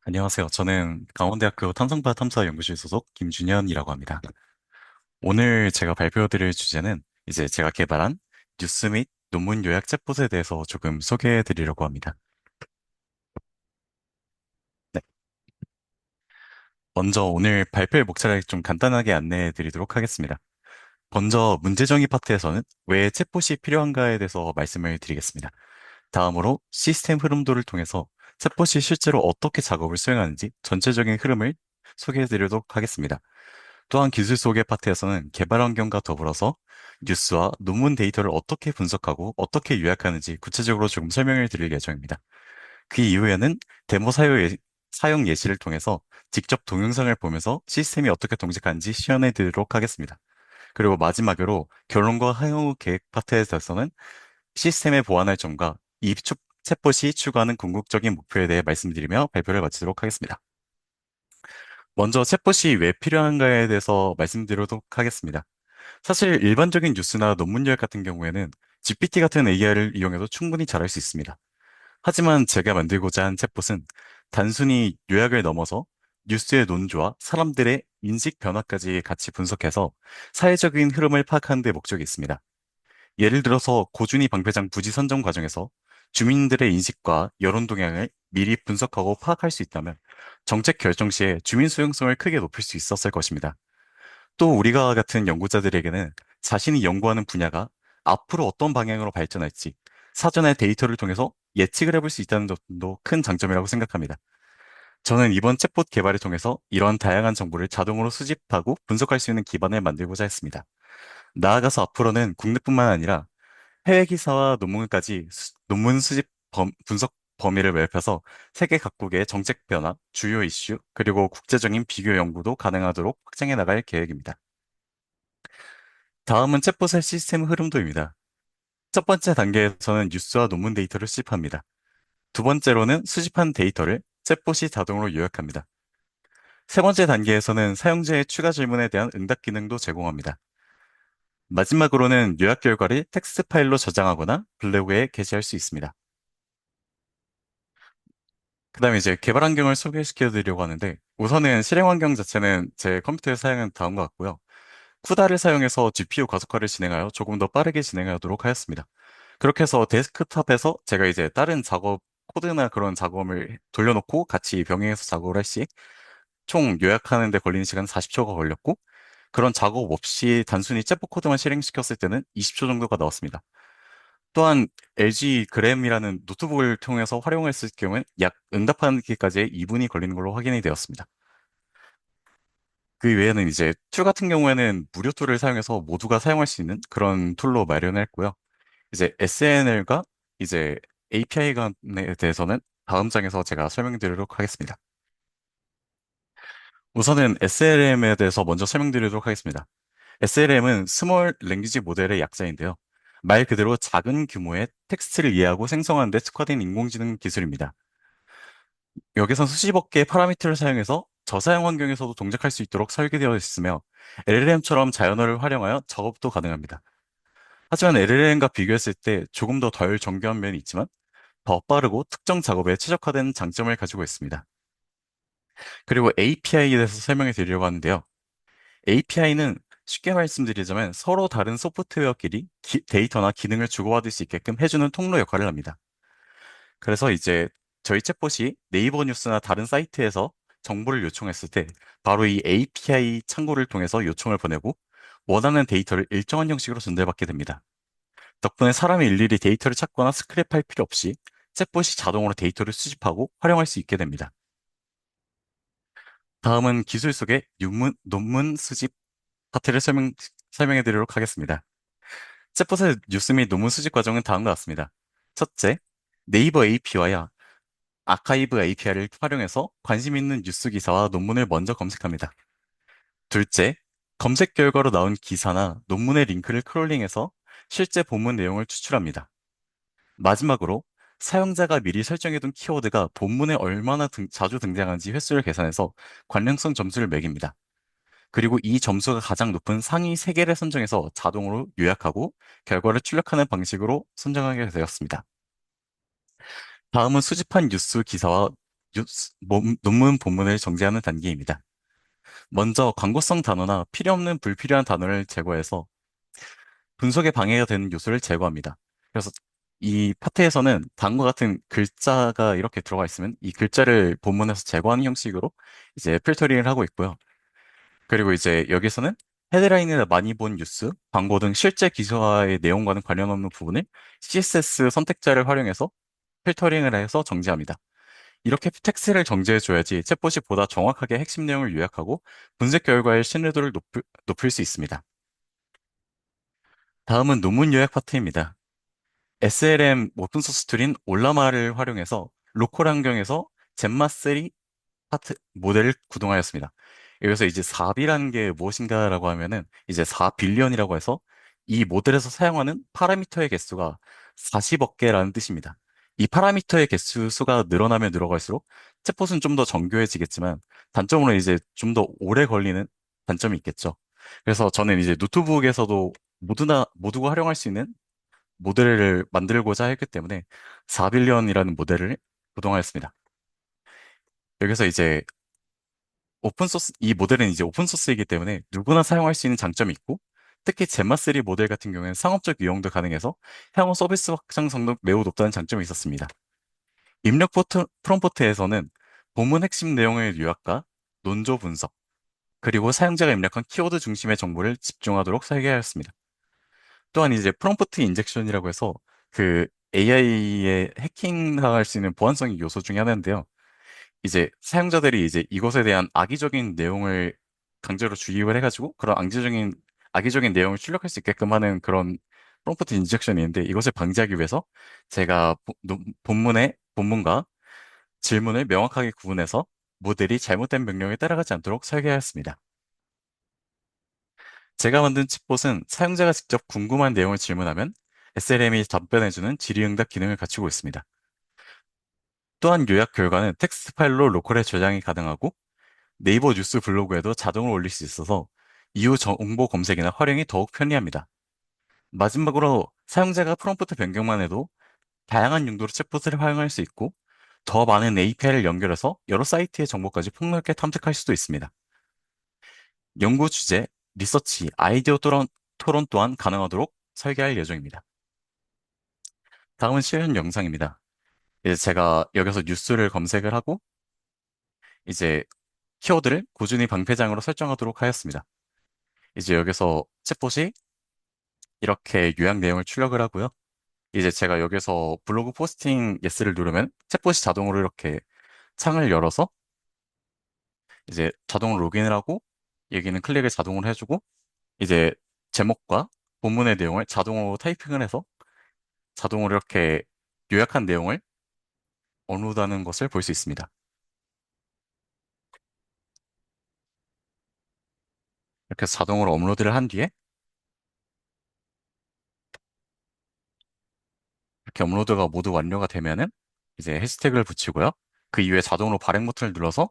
안녕하세요. 저는 강원대학교 탐성바 탐사 연구실 소속 김준현이라고 합니다. 오늘 제가 발표드릴 주제는 이제 제가 개발한 뉴스 및 논문 요약 챗봇에 대해서 조금 소개해 드리려고 합니다. 네. 먼저 오늘 발표의 목차를 좀 간단하게 안내해 드리도록 하겠습니다. 먼저 문제 정의 파트에서는 왜 챗봇이 필요한가에 대해서 말씀을 드리겠습니다. 다음으로 시스템 흐름도를 통해서 챗봇이 실제로 어떻게 작업을 수행하는지 전체적인 흐름을 소개해 드리도록 하겠습니다. 또한 기술 소개 파트에서는 개발 환경과 더불어서 뉴스와 논문 데이터를 어떻게 분석하고 어떻게 요약하는지 구체적으로 조금 설명을 드릴 예정입니다. 그 이후에는 데모 사용 예시를 통해서 직접 동영상을 보면서 시스템이 어떻게 동작하는지 시연해 드리도록 하겠습니다. 그리고 마지막으로 결론과 향후 계획 파트에서는 시스템의 보완할 점과 이 챗봇이 추구하는 궁극적인 목표에 대해 말씀드리며 발표를 마치도록 하겠습니다. 먼저 챗봇이 왜 필요한가에 대해서 말씀드리도록 하겠습니다. 사실 일반적인 뉴스나 논문 요약 같은 경우에는 GPT 같은 AI를 이용해도 충분히 잘할 수 있습니다. 하지만 제가 만들고자 한 챗봇은 단순히 요약을 넘어서 뉴스의 논조와 사람들의 인식 변화까지 같이 분석해서 사회적인 흐름을 파악하는 데 목적이 있습니다. 예를 들어서 고준위 방패장 부지 선정 과정에서 주민들의 인식과 여론 동향을 미리 분석하고 파악할 수 있다면 정책 결정 시에 주민 수용성을 크게 높일 수 있었을 것입니다. 또 우리가 같은 연구자들에게는 자신이 연구하는 분야가 앞으로 어떤 방향으로 발전할지 사전에 데이터를 통해서 예측을 해볼 수 있다는 점도 큰 장점이라고 생각합니다. 저는 이번 챗봇 개발을 통해서 이런 다양한 정보를 자동으로 수집하고 분석할 수 있는 기반을 만들고자 했습니다. 나아가서 앞으로는 국내뿐만 아니라 해외 기사와 논문까지 논문 수집 분석 범위를 넓혀서 세계 각국의 정책 변화, 주요 이슈, 그리고 국제적인 비교 연구도 가능하도록 확장해 나갈 계획입니다. 다음은 챗봇의 시스템 흐름도입니다. 첫 번째 단계에서는 뉴스와 논문 데이터를 수집합니다. 두 번째로는 수집한 데이터를 챗봇이 자동으로 요약합니다. 세 번째 단계에서는 사용자의 추가 질문에 대한 응답 기능도 제공합니다. 마지막으로는 요약 결과를 텍스트 파일로 저장하거나 블로그에 게시할 수 있습니다. 그 다음에 이제 개발 환경을 소개시켜 드리려고 하는데 우선은 실행 환경 자체는 제 컴퓨터에서 사용한 다음과 같고요. 쿠다를 사용해서 GPU 가속화를 진행하여 조금 더 빠르게 진행하도록 하였습니다. 그렇게 해서 데스크탑에서 제가 이제 다른 작업, 코드나 그런 작업을 돌려놓고 같이 병행해서 작업을 할 시 총 요약하는 데 걸리는 시간은 40초가 걸렸고 그런 작업 없이 단순히 챗봇 코드만 실행시켰을 때는 20초 정도가 나왔습니다. 또한 LG 그램이라는 노트북을 통해서 활용했을 경우엔 약 응답하기까지 2분이 걸리는 걸로 확인이 되었습니다. 그 외에는 이제 툴 같은 경우에는 무료 툴을 사용해서 모두가 사용할 수 있는 그런 툴로 마련했고요. 이제 SNL과 이제 API 간에 대해서는 다음 장에서 제가 설명드리도록 하겠습니다. 우선은 SLM에 대해서 먼저 설명드리도록 하겠습니다. SLM은 스몰 랭귀지 모델의 약자인데요. 말 그대로 작은 규모의 텍스트를 이해하고 생성하는 데 특화된 인공지능 기술입니다. 여기서 수십억 개의 파라미터를 사용해서 저사양 환경에서도 동작할 수 있도록 설계되어 있으며 LLM처럼 자연어를 활용하여 작업도 가능합니다. 하지만 LLM과 비교했을 때 조금 더 덜 정교한 면이 있지만 더 빠르고 특정 작업에 최적화된 장점을 가지고 있습니다. 그리고 API에 대해서 설명해 드리려고 하는데요. API는 쉽게 말씀드리자면 서로 다른 소프트웨어끼리 데이터나 기능을 주고받을 수 있게끔 해주는 통로 역할을 합니다. 그래서 이제 저희 챗봇이 네이버 뉴스나 다른 사이트에서 정보를 요청했을 때 바로 이 API 창구를 통해서 요청을 보내고 원하는 데이터를 일정한 형식으로 전달받게 됩니다. 덕분에 사람이 일일이 데이터를 찾거나 스크랩할 필요 없이 챗봇이 자동으로 데이터를 수집하고 활용할 수 있게 됩니다. 다음은 기술 속의 논문 수집 파트를 설명해 드리도록 하겠습니다. 챗봇의 뉴스 및 논문 수집 과정은 다음과 같습니다. 첫째, 네이버 API와 아카이브 API를 활용해서 관심 있는 뉴스 기사와 논문을 먼저 검색합니다. 둘째, 검색 결과로 나온 기사나 논문의 링크를 크롤링해서 실제 본문 내용을 추출합니다. 마지막으로 사용자가 미리 설정해둔 키워드가 본문에 얼마나 자주 등장하는지 횟수를 계산해서 관련성 점수를 매깁니다. 그리고 이 점수가 가장 높은 상위 3개를 선정해서 자동으로 요약하고 결과를 출력하는 방식으로 선정하게 되었습니다. 다음은 수집한 뉴스 기사와 논문 본문을 정제하는 단계입니다. 먼저 광고성 단어나 필요 없는 불필요한 단어를 제거해서 분석에 방해가 되는 요소를 제거합니다. 그래서 이 파트에서는 다음과 같은 글자가 이렇게 들어가 있으면 이 글자를 본문에서 제거하는 형식으로 이제 필터링을 하고 있고요. 그리고 이제 여기서는 헤드라인이나 많이 본 뉴스, 광고 등 실제 기사의 내용과는 관련 없는 부분을 CSS 선택자를 활용해서 필터링을 해서 정지합니다. 이렇게 텍스트를 정지해줘야지 챗봇이 보다 정확하게 핵심 내용을 요약하고 분석 결과의 신뢰도를 높일 수 있습니다. 다음은 논문 요약 파트입니다. SLM 오픈소스 툴인 올라마를 활용해서 로컬 환경에서 젠마3 파트 모델을 구동하였습니다. 여기서 이제 4B라는 게 무엇인가라고 하면은 이제 4빌리언이라고 해서 이 모델에서 사용하는 파라미터의 개수가 40억 개라는 뜻입니다. 이 파라미터의 개수 수가 늘어나면 늘어갈수록 챗봇은 좀 더 정교해지겠지만 단점으로 이제 좀 더 오래 걸리는 단점이 있겠죠. 그래서 저는 이제 노트북에서도 모두가 활용할 수 있는 모델을 만들고자 했기 때문에 4빌리언이라는 모델을 구동하였습니다. 여기서 이제 이 모델은 이제 오픈소스이기 때문에 누구나 사용할 수 있는 장점이 있고, 특히 젠마3 모델 같은 경우에는 상업적 이용도 가능해서 향후 서비스 확장성도 매우 높다는 장점이 있었습니다. 프롬포트에서는 본문 핵심 내용의 요약과 논조 분석, 그리고 사용자가 입력한 키워드 중심의 정보를 집중하도록 설계하였습니다. 또한 이제 프롬프트 인젝션이라고 해서 그 AI의 해킹당할 수 있는 보안성의 요소 중에 하나인데요. 이제 사용자들이 이제 이것에 대한 악의적인 내용을 강제로 주입을 해가지고 그런 악의적인 내용을 출력할 수 있게끔 하는 그런 프롬프트 인젝션이 있는데 이것을 방지하기 위해서 제가 본문과 질문을 명확하게 구분해서 모델이 잘못된 명령에 따라가지 않도록 설계하였습니다. 제가 만든 챗봇은 사용자가 직접 궁금한 내용을 질문하면 SLM이 답변해주는 질의응답 기능을 갖추고 있습니다. 또한 요약 결과는 텍스트 파일로 로컬에 저장이 가능하고 네이버 뉴스 블로그에도 자동으로 올릴 수 있어서 이후 정보 검색이나 활용이 더욱 편리합니다. 마지막으로 사용자가 프롬프트 변경만 해도 다양한 용도로 챗봇을 활용할 수 있고 더 많은 API를 연결해서 여러 사이트의 정보까지 폭넓게 탐색할 수도 있습니다. 연구 주제, 리서치, 아이디어 토론 또한 가능하도록 설계할 예정입니다. 다음은 실현 영상입니다. 이제 제가 여기서 뉴스를 검색을 하고 이제 키워드를 꾸준히 방패장으로 설정하도록 하였습니다. 이제 여기서 챗봇이 이렇게 요약 내용을 출력을 하고요. 이제 제가 여기서 블로그 포스팅 예스를 누르면 챗봇이 자동으로 이렇게 창을 열어서 이제 자동으로 로그인을 하고 여기는 클릭을 자동으로 해주고 이제 제목과 본문의 내용을 자동으로 타이핑을 해서 자동으로 이렇게 요약한 내용을 업로드하는 것을 볼 수 있습니다. 이렇게 해서 자동으로 업로드를 한 뒤에 이렇게 업로드가 모두 완료가 되면은 이제 해시태그를 붙이고요. 그 이후에 자동으로 발행 버튼을 눌러서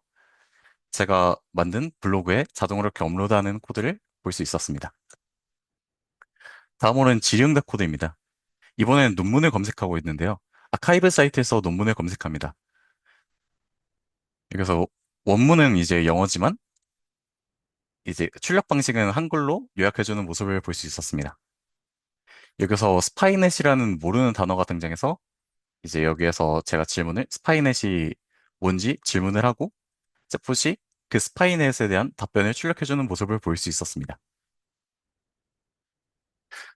제가 만든 블로그에 자동으로 이렇게 업로드하는 코드를 볼 수 있었습니다. 다음으로는 질의응답 코드입니다. 이번에는 논문을 검색하고 있는데요. 아카이브 사이트에서 논문을 검색합니다. 여기서 원문은 이제 영어지만 이제 출력 방식은 한글로 요약해주는 모습을 볼 수 있었습니다. 여기서 스파이넷이라는 모르는 단어가 등장해서 이제 여기에서 제가 스파이넷이 뭔지 질문을 하고 챗봇이 그 스파이넷에 대한 답변을 출력해주는 모습을 볼 수 있었습니다.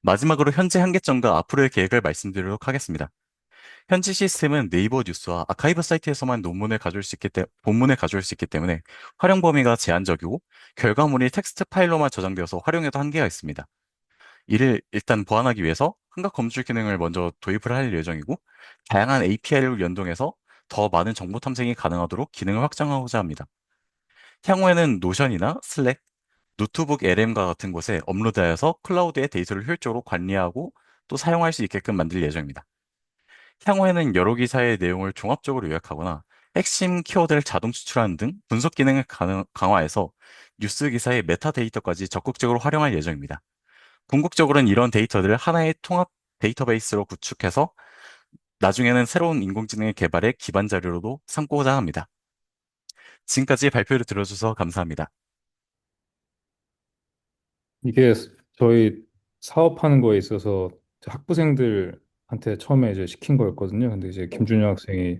마지막으로 현재 한계점과 앞으로의 계획을 말씀드리도록 하겠습니다. 현지 시스템은 네이버 뉴스와 아카이브 사이트에서만 본문을 가져올 수 있기 때문에 활용 범위가 제한적이고 결과물이 텍스트 파일로만 저장되어서 활용에도 한계가 있습니다. 이를 일단 보완하기 위해서 흔각 검출 기능을 먼저 도입을 할 예정이고 다양한 API를 연동해서 더 많은 정보 탐색이 가능하도록 기능을 확장하고자 합니다. 향후에는 노션이나 슬랙, 노트북 LM과 같은 곳에 업로드하여서 클라우드의 데이터를 효율적으로 관리하고 또 사용할 수 있게끔 만들 예정입니다. 향후에는 여러 기사의 내용을 종합적으로 요약하거나 핵심 키워드를 자동 추출하는 등 분석 기능을 강화해서 뉴스 기사의 메타데이터까지 적극적으로 활용할 예정입니다. 궁극적으로는 이런 데이터들을 하나의 통합 데이터베이스로 구축해서 나중에는 새로운 인공지능의 개발의 기반 자료로도 삼고자 합니다. 지금까지 발표를 들어주셔서 감사합니다. 이게 저희 사업하는 거에 있어서 학부생들한테 처음에 이제 시킨 거였거든요. 근데 이제 김준영 학생이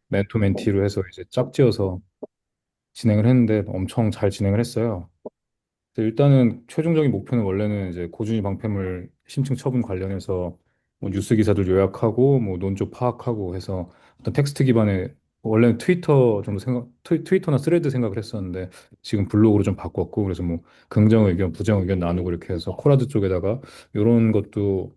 멘토 멘티로 해서 이제 짝지어서 진행을 했는데 엄청 잘 진행을 했어요. 일단은 최종적인 목표는 원래는 이제 고준위 방패물 심층 처분 관련해서 뭐 뉴스 기사들 요약하고 뭐 논조 파악하고 해서 어떤 텍스트 기반의 원래는 트위터 정도 트위터나 스레드 생각을 했었는데 지금 블로그로 좀 바꿨고 그래서 뭐 긍정 의견, 부정 의견 나누고 이렇게 해서 코라드 쪽에다가 이런 것도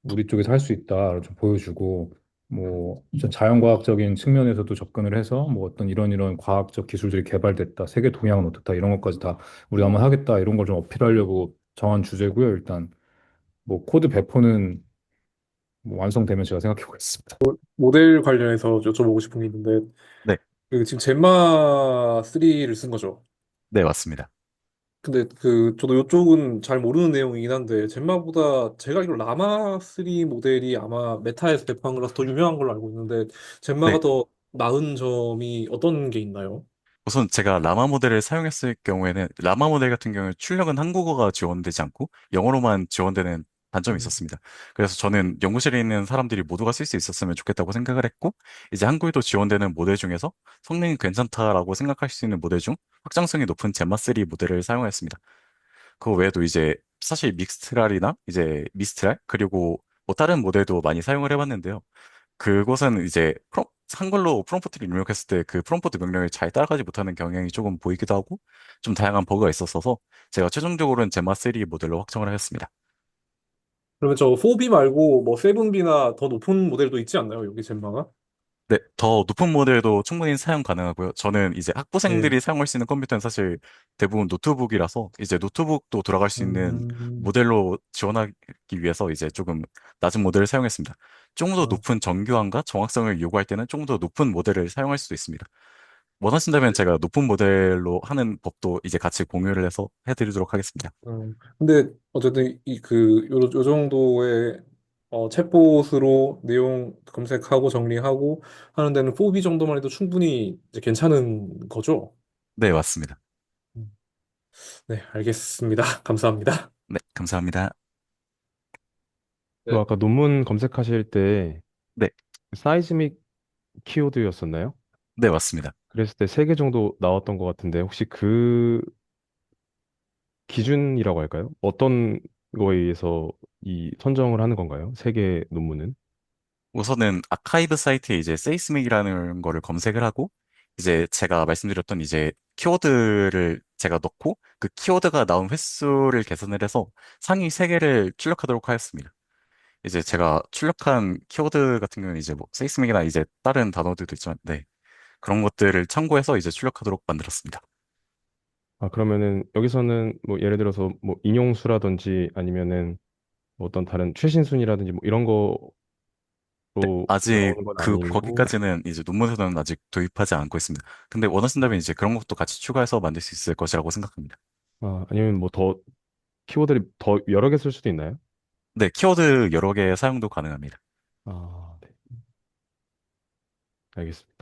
우리 쪽에서 할 수 있다 좀 보여주고 뭐 자연과학적인 측면에서도 접근을 해서 뭐 어떤 이런 과학적 기술들이 개발됐다 세계 동향은 어떻다 이런 것까지 다 우리가 한번 하겠다 이런 걸 좀 어필하려고 정한 주제고요. 일단 뭐 코드 배포는 뭐 완성되면 제가 생각해 보겠습니다. 모델 관련해서 여쭤보고 싶은 게 있는데, 네, 그 지금 젠마 3를 쓴 거죠. 네, 맞습니다. 근데 저도 이쪽은 잘 모르는 내용이긴 한데, 젠마보다 제가 알기로 라마 3 모델이 아마 메타에서 배포한 거라서 더 유명한 걸로 알고 있는데, 네, 젠마가 더 나은 점이 어떤 게 있나요? 우선 제가 라마 모델을 사용했을 경우에는 라마 모델 같은 경우에 출력은 한국어가 지원되지 않고 영어로만 지원되는 단점이 음. 있었습니다. 그래서 저는 연구실에 있는 사람들이 모두가 쓸 수 있었으면 좋겠다고 생각을 했고, 이제 한국에도 지원되는 모델 중에서 성능이 괜찮다라고 생각할 수 있는 모델 중 확장성이 높은 젠마3 모델을 사용했습니다. 그 외에도 이제 사실 믹스트랄이나 이제 미스트랄 그리고 뭐 다른 모델도 많이 사용을 해봤는데요. 그곳은 이제 한글로 프롬프트를 입력했을 때 그 프롬프트 명령을 잘 따라가지 못하는 경향이 조금 보이기도 하고 좀 다양한 버그가 있었어서 제가 최종적으로는 제마3 모델로 확정을 하였습니다. 그러면 저 4B 말고 뭐 7B나 더 높은 모델도 있지 않나요? 여기 젠마가? 네, 더 높은 모델도 충분히 사용 가능하고요. 저는 이제 네. 학부생들이 사용할 수 있는 컴퓨터는 사실 대부분 노트북이라서 이제 노트북도 돌아갈 수 있는 음, 모델로 지원하기 위해서 이제 조금 낮은 모델을 사용했습니다. 조금 더 아, 높은 정교함과 정확성을 요구할 때는 조금 더 높은 모델을 사용할 수도 있습니다. 원하신다면 제가 높은 모델로 하는 법도 이제 같이 공유를 해서 해드리도록 하겠습니다. 근데 어쨌든 요 정도의 챗봇으로 내용 검색하고 정리하고 하는 데는 4B 정도만 해도 충분히 이제 괜찮은 거죠? 네, 맞습니다. 음. 네, 알겠습니다. 감사합니다. 네, 감사합니다. 그 네. 아까 논문 검색하실 때 네, 사이즈믹 키워드였었나요? 네, 맞습니다. 그랬을 때 세 개 정도 나왔던 것 같은데 혹시 그 기준이라고 할까요? 어떤 거에 의해서 이 선정을 하는 건가요? 세 개 논문은? 우선은 아카이브 사이트에 이제 세이스믹이라는 거를 검색을 하고 이제 제가 말씀드렸던 이제 키워드를 제가 넣고 그 키워드가 나온 횟수를 계산을 해서 상위 세개를 출력하도록 하였습니다. 이제 제가 출력한 키워드 같은 경우는 이제 뭐 세이스믹이나 이제 다른 단어들도 있지만 네. 그런 것들을 참고해서 이제 출력하도록 만들었습니다. 아, 그러면은 여기서는 뭐 예를 들어서 뭐 인용수라든지 아니면은 뭐 어떤 다른 최신순이라든지 뭐 이런 거로 아직 나오는 건 그 아니고 거기까지는 이제 논문에서는 아직 도입하지 않고 있습니다. 근데 원하신다면 이제 그런 것도 같이 추가해서 만들 수 있을 것이라고 생각합니다. 아니면 뭐 더 키워드를 더 여러 개 쓸 수도 있나요? 네, 키워드 여러 개 사용도 가능합니다. 아, 네. 알겠습니다.